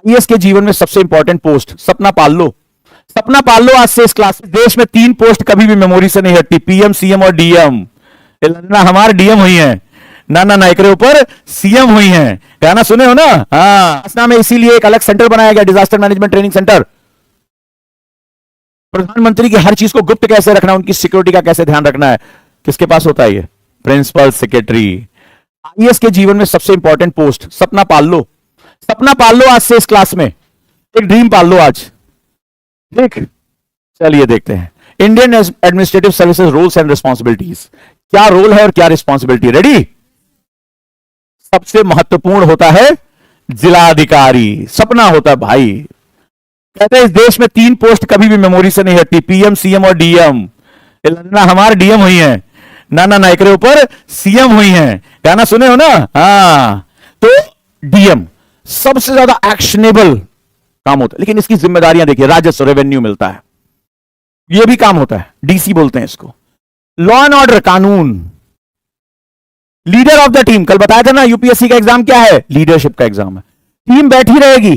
IAS के जीवन में सबसे इंपॉर्टेंट पोस्ट सपना पाल लो। सपना पाल लो आज से इस क्लास में। देश में 3 पोस्ट कभी भी मेमोरी से नहीं हटती, पीएम, सीएम और डीएम। ना हमारे डीएम हुई हैं, ना एकरे ऊपर सीएम हुई हैं। गाना सुने हो ना? हाँ, असना में इसीलिए एक अलग सेंटर बनाया गया, डिजास्टर मैनेजमेंट ट्रेनिंग सेंटर। प्रधानमंत्री की हर चीज को गुप्त कैसे रखना, उनकी सिक्योरिटी का कैसे ध्यान रखना है, किसके पास होता है ये? Principal secretary. आईएएस के जीवन में सबसे इंपॉर्टेंट पोस्ट सपना पाल लो। सपना पाल लो आज से इस क्लास में। एक ड्रीम पाल लो आज। ठीक, चलिए देखते हैं Indian administrative services rules and responsibilities. क्या रोल है और क्या रिस्पॉन्सिबिलिटी? रेडी? सबसे महत्वपूर्ण होता है जिलाधिकारी। सपना होता है भाई। कहते हैं इस देश में 3 पोस्ट कभी भी मेमोरी से नहीं हटती, पीएम, सीएम और डीएम। ना हमारे डीएम हुई हैं, ना एकरे ऊपर सीएम हुई हैं। गाना सुने हो ना? हाँ, तो डीएम सबसे ज्यादा एक्शनेबल काम होता है, लेकिन इसकी जिम्मेदारियां देखिए, राजस्व, रेवेन्यू मिलता है, यह भी काम होता है, डीसी बोलते हैं इसको। लॉ एंड ऑर्डर, कानून। लीडर ऑफ द टीम, कल बताया था ना यूपीएससी का एग्जाम क्या है? लीडरशिप का एग्जाम है। टीम बैठी रहेगी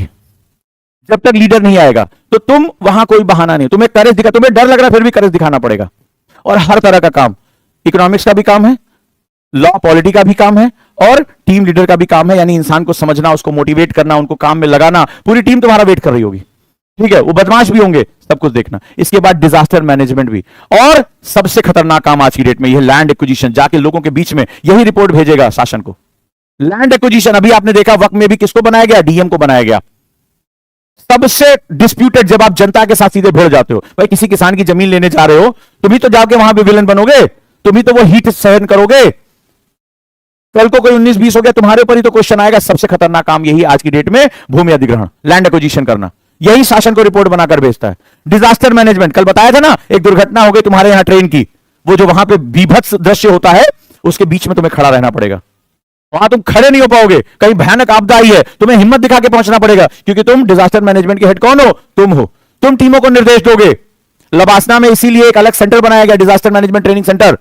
जब तक लीडर नहीं आएगा, तो तुम वहां कोई बहाना नहीं, तुम्हें करेज दिखा, तुम्हें डर लग रहा है फिर भी करेज दिखाना पड़ेगा। और हर तरह का काम, इकोनॉमिक्स का भी काम है, लॉ पॉलिटी का भी काम है, और टीम लीडर का भी काम है, यानी इंसान को समझना, उसको मोटिवेट करना, उनको काम में लगाना। पूरी टीम तुम्हारा वेट कर रही होगी, ठीक है? वो बदमाश भी होंगे, सब कुछ देखना। इसके बाद डिजास्टर मैनेजमेंट भी, और सबसे खतरनाक काम आज की डेट में यह लैंड एक्विजिशन। जाके लोगों के बीच में यही रिपोर्ट भेजेगा शासन को। लैंड एक्विजिशन, अभी आपने देखा वक्त में भी किसको बनाया गया? डीएम को बनाया गया। सबसे डिस्प्यूटेड, जब आप जनता के साथ सीधे भिड़ जाते हो, भाई किसी किसान की जमीन लेने जा रहे हो, तुम ही तो जाके वहां पे विलन बनोगे, तुम ही तो वो हीट सहन करोगे। कल को कोई 19-20 हो गया, तुम्हारे ऊपर ही तो क्वेश्चन आएगा। सबसे खतरनाक काम यही आज की डेट में, भूमि अधिग्रहण, लैंड एक्विजिशन करना। यही शासन को रिपोर्ट बनाकर भेजता है। डिजास्टर मैनेजमेंट, कल बताया था ना, एक दुर्घटना हो गई तुम्हारे यहां ट्रेन की, वो जो वहां पे बीभत्स दृश्य होता है, उसके बीच में तुम्हें खड़ा रहना पड़ेगा। वहां तुम खड़े नहीं हो पाओगे, कहीं भयानक आपदा आई है, तुम्हें हिम्मत दिखा के पहुंचना पड़ेगा, क्योंकि तुम डिजास्टर मैनेजमेंट के हेड कौन हो? तुम हो। तुम टीमों को निर्देश दोगे। लबासना में इसीलिए एक अलग सेंटर बनाया गया, डिजास्टर मैनेजमेंट ट्रेनिंग सेंटर।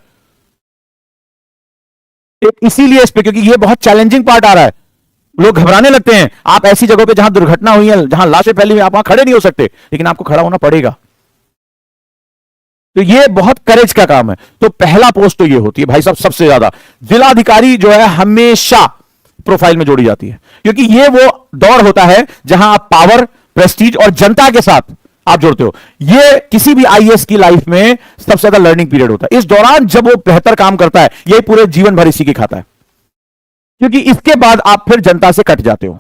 इसीलिए इस पे, क्योंकि ये बहुत चैलेंजिंग पार्ट आ रहा है, लोग घबराने लगते हैं। आप ऐसी जगहों पे जहां दुर्घटना हुई है, जहां लाशें फैली हुई, आप वहां खड़े नहीं हो सकते, लेकिन आपको खड़ा होना पड़ेगा। तो ये बहुत करेज का काम है। तो पहला पोस्ट तो ये होती है भाई साहब, सबसे ज्यादा जिलाधिकारी जो है हमेशा प्रोफाइल में जोड़ी जाती है, क्योंकि ये वो दौर होता है जहां आप पावर, प्रेस्टीज और जनता के साथ आप जोड़ते हो। ये किसी भी आईएएस की लाइफ में सबसे ज्यादा लर्निंग पीरियड होता है। इस दौरान जब वो बेहतर काम करता है, ये पूरे जीवन भर इसी की खाता है, क्योंकि इसके बाद आप फिर जनता से कट जाते हो,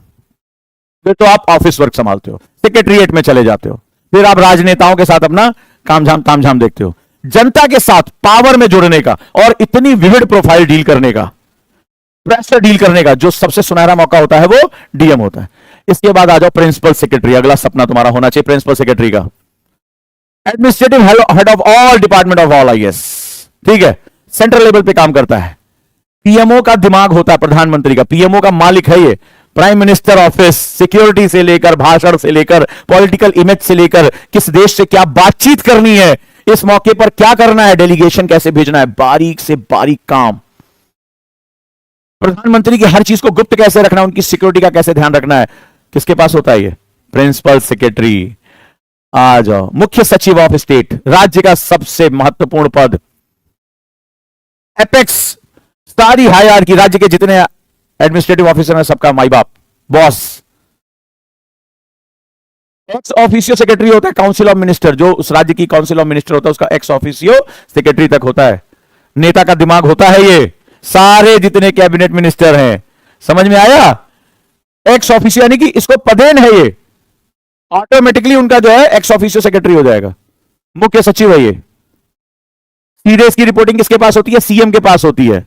फिर तो आप ऑफिस वर्क संभालते हो, सेक्रेटरीएट में चले जाते हो, फिर आप राजनेताओं के साथ अपना तामझाम देखते हो। जनता के साथ पावर में जुड़ने का और इतनी विविध प्रोफाइल डील करने का, प्रेशर डील करने का जो सबसे सुनहरा मौका होता है, वो डीएम होता है। इसके बाद आ जाओ प्रिंसिपल सेक्रेटरी। अगला सपना तुम्हारा होना चाहिए प्रिंसिपल सेक्रेटरी का। Administrative head of all department of all IAS, ठीक है? सेंट्रल लेवल पे काम करता है। पीएमओ का दिमाग होता है प्रधानमंत्री का, पीएमओ का मालिक है ये। प्राइम मिनिस्टर ऑफिस, सिक्योरिटी से लेकर, भाषण से लेकर, पॉलिटिकल इमेज से लेकर, किस देश से क्या बातचीत करनी है, इस मौके पर क्या करना है, डेलीगेशन कैसे भेजना है, बारीक से बारीक काम। प्रधानमंत्री की हर चीज को गुप्त कैसे रखना, उनकी सिक्योरिटी का कैसे ध्यान रखना है, किसके पास होता है ये? Principal secretary. आ जाओ मुख्य सचिव ऑफ स्टेट, राज्य का सबसे महत्वपूर्ण पद। एपेक्स, सारी हायरार्की, राज्य के जितने एडमिनिस्ट्रेटिव ऑफिसर हैं सबका माई बाप, बॉस। एक्स ऑफिसियो सेक्रेटरी होता है काउंसिल ऑफ मिनिस्टर, जो उस राज्य की काउंसिल ऑफ मिनिस्टर होता है उसका एक्स ऑफिसियो सेक्रेटरी तक होता है। नेता का दिमाग होता है ये, सारे जितने कैबिनेट मिनिस्टर हैं। समझ में आया? एक्स ऑफिसियो यानी कि इसको पदेन है ये, ऑटोमेटिकली उनका जो है एक्स ऑफिसियो सेक्रेटरी हो जाएगा। मुख्य सचिव है ये। सीधे इसकी रिपोर्टिंग किसके पास होती है? सीएम के पास होती है।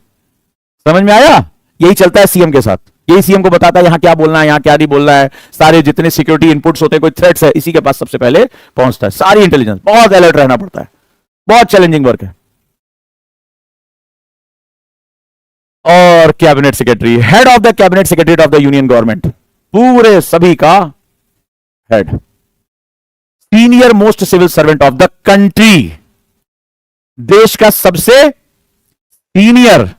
समझ में आया? यही चलता है सीएम के साथ, यही सीएम को बताता है यहां क्या बोलना है, यहां क्या नहीं बोलना है। सारे जितने सिक्योरिटी इनपुट्स होते हैं, कोई थ्रेट्स है, इसी के पास सबसे पहले पहुंचता है। सारी इंटेलिजेंस, बहुत अलर्ट रहना पड़ता है, बहुत चैलेंजिंग वर्क है। और cabinet secretary, head of the cabinet secretary of the union government, पूरे सभी का हेड। Senior most civil servant of the country, देश का सबसे सीनियर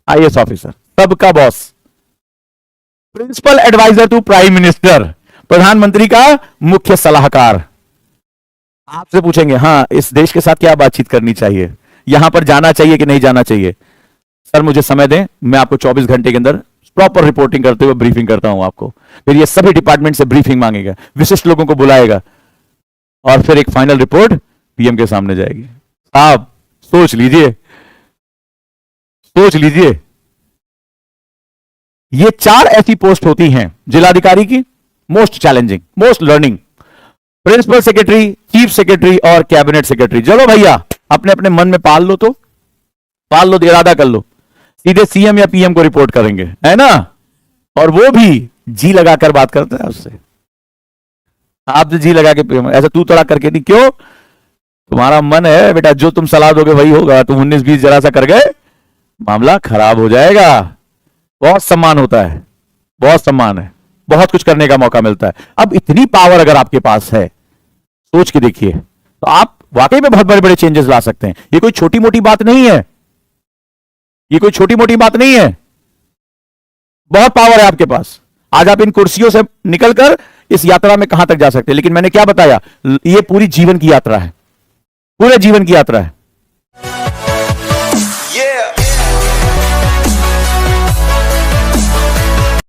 आईएएस ऑफिसर, सबका boss. Principal adviser to prime minister, प्रधानमंत्री का मुख्य सलाहकार। आपसे पूछेंगे हाँ इस देश के साथ क्या बातचीत करनी चाहिए, यहां पर जाना चाहिए कि नहीं जाना चाहिए। सर मुझे समय दें, मैं आपको 24 घंटे के अंदर प्रॉपर रिपोर्टिंग करते हुए ब्रीफिंग करता हूं आपको। फिर ये सभी डिपार्टमेंट से ब्रीफिंग मांगेगा, विशिष्ट लोगों को बुलाएगा और फिर एक फाइनल रिपोर्ट पीएम के सामने जाएगी। आप सोच लीजिए, सोच लीजिए। ये 4 ऐसी पोस्ट होती हैं जिलाधिकारी की, most challenging, most learning, principal secretary, chief secretary और कैबिनेट सेक्रेटरी। चलो भैया अपने अपने मन में पाल लो, तो पाल लो, इरादा कर लो, सीधे सीएम या पीएम को रिपोर्ट करेंगे, है ना। और वो भी जी लगाकर बात करते हैं उससे, आप जी लगा के, ऐसा तू तड़ा करके नहीं। क्यों? तुम्हारा मन है बेटा, जो तुम सलाह दोगे वही होगा। तुम 19-20 जरा सा कर गए, मामला खराब हो जाएगा। बहुत सम्मान होता है, बहुत सम्मान है, बहुत कुछ करने का मौका मिलता है। अब इतनी पावर अगर आपके पास है, सोच के देखिए, तो आप वाकई में बहुत बड़े बड़े चेंजेस ला सकते हैं। ये कोई छोटी मोटी बात नहीं है, ये कोई छोटी मोटी बात नहीं है। बहुत पावर है आपके पास। आज आप इन कुर्सियों से निकलकर इस यात्रा में कहां तक जा सकते हैं। लेकिन मैंने क्या बताया, ये पूरी जीवन की यात्रा है, पूरे जीवन की यात्रा है।